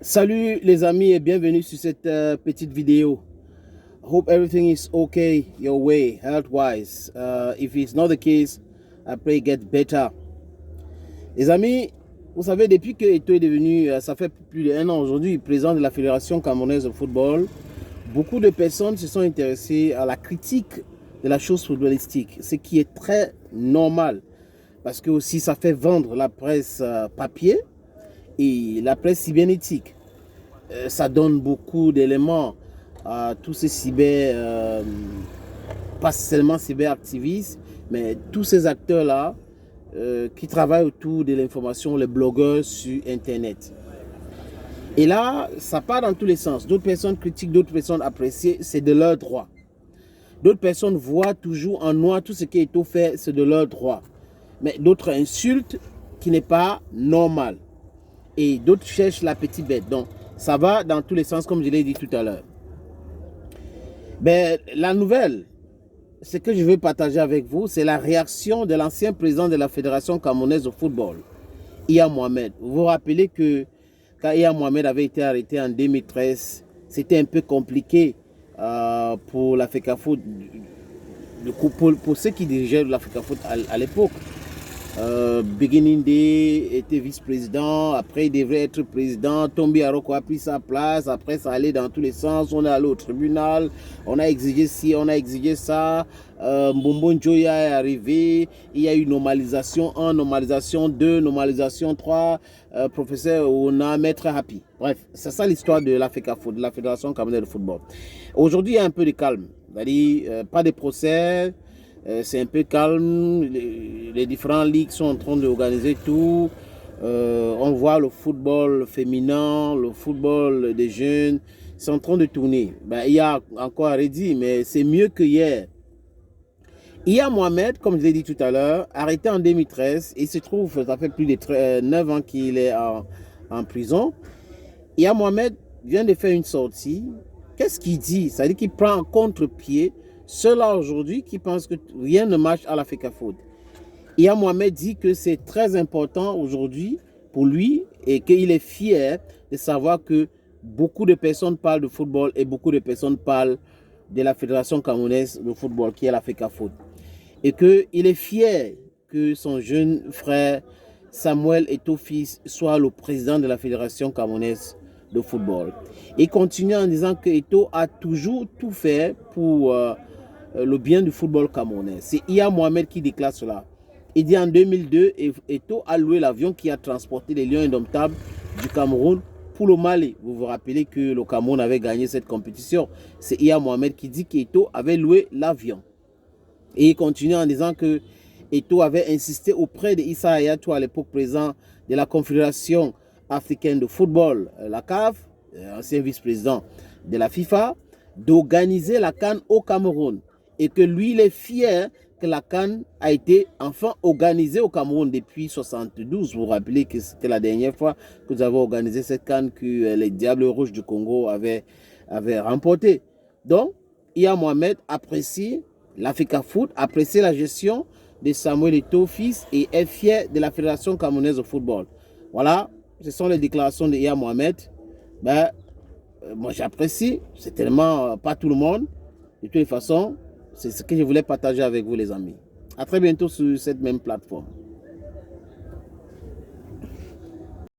Salut les amis et bienvenue sur cette petite vidéo. Hope everything is okay your way, health-wise. If it's not the case, I pray it get better. Les amis, vous savez, depuis que Eto'o est devenu, ça fait plus d'un an aujourd'hui, président de la Fédération camerounaise de football, beaucoup de personnes se sont intéressées à la critique de la chose footballistique, ce qui est très normal, parce que aussi ça fait vendre la presse papier et la presse cybernétique. Ça donne beaucoup d'éléments à tous ces pas seulement cyberactivistes, mais tous ces acteurs-là qui travaillent autour de l'information, les blogueurs sur Internet. Et là, ça part dans tous les sens. D'autres personnes critiquent, d'autres personnes apprécient, c'est de leur droit. D'autres personnes voient toujours en noir tout ce qui est Eto'o fait, c'est de leur droit. Mais d'autres insultent, qui n'est pas normal. Et d'autres cherchent la petite bête. Donc, ça va dans tous les sens, comme je l'ai dit tout à l'heure. Ben, la nouvelle, ce que je veux partager avec vous, c'est la réaction de l'ancien président de la Fédération camerounaise de football, Iya Mohamed. Vous vous rappelez que quand Iya Mohamed avait été arrêté en 2013, c'était un peu compliqué pour la FECAFOOT, pour ceux qui dirigeaient la FECAFOOT à l'époque. Beginning Day était vice-président, après il devrait être président, Tombi Aroko a pris sa place, après ça allait dans tous les sens, on est allé au tribunal, on a exigé ci, on a exigé ça, Mbombo Njoya est arrivé, il y a eu normalisation 1, normalisation 2, normalisation 3, professeur Ona, maître Happy. Bref, c'est ça l'histoire de la FECAFOOT, de la Fédération camerounaise de football. Aujourd'hui, il y a un peu de calme, c'est-à-dire pas de procès, c'est un peu calme, les différentes ligues sont en train d'organiser tout. On voit le football féminin, le football des jeunes, c'est en train de tourner. Ben, il y a encore à redire, mais c'est mieux que hier. Iya Mohamed, comme je l'ai dit tout à l'heure, arrêté en 2013, il se trouve, ça fait plus de 9 ans qu'il est en prison. Iya Mohamed vient de faire une sortie. Qu'est-ce qu'il dit? Ça veut dire qu'il prend en contre-pied ceux-là aujourd'hui qui pensent que rien ne marche à la FECAFOOT. Iya Mohamed dit que c'est très important aujourd'hui pour lui et qu'il est fier de savoir que beaucoup de personnes parlent de football et beaucoup de personnes parlent de la Fédération camerounaise de football qui est la FECAFOOT. Et qu'il est fier que son jeune frère Samuel Eto'o fils soit le président de la Fédération camerounaise de football. Il continue en disant que Eto'o a toujours tout fait pour le bien du football camerounais. C'est Iya Mohamed qui déclare cela. Il dit en 2002, Eto'o a loué l'avion qui a transporté les Lions indomptables du Cameroun pour le Mali. Vous vous rappelez que le Cameroun avait gagné cette compétition. C'est Iya Mohamed qui dit qu'Eto'o avait loué l'avion. Et il continue en disant que Eto'o avait insisté auprès de Issa Hayatou, à l'époque président de la Confédération africaine de football, la CAF, ancien vice-président de la FIFA, d'organiser la CAN au Cameroun. Et que lui, il est fier que la CAN a été enfin organisée au Cameroun depuis 1972. Vous vous rappelez que c'était la dernière fois que nous avons organisé cette CAN que les Diables Rouges du Congo avaient remporté. Donc, Iya Mohamed apprécie la FECAFOOT, apprécie la gestion de Samuel Eto'o fils et est fier de la Fédération camerounaise de football. Voilà, ce sont les déclarations de Iya Mohamed. Ben, moi j'apprécie, c'est tellement pas tout le monde. De toutes les façons, c'est ce que je voulais partager avec vous les amis. À très bientôt sur cette même plateforme.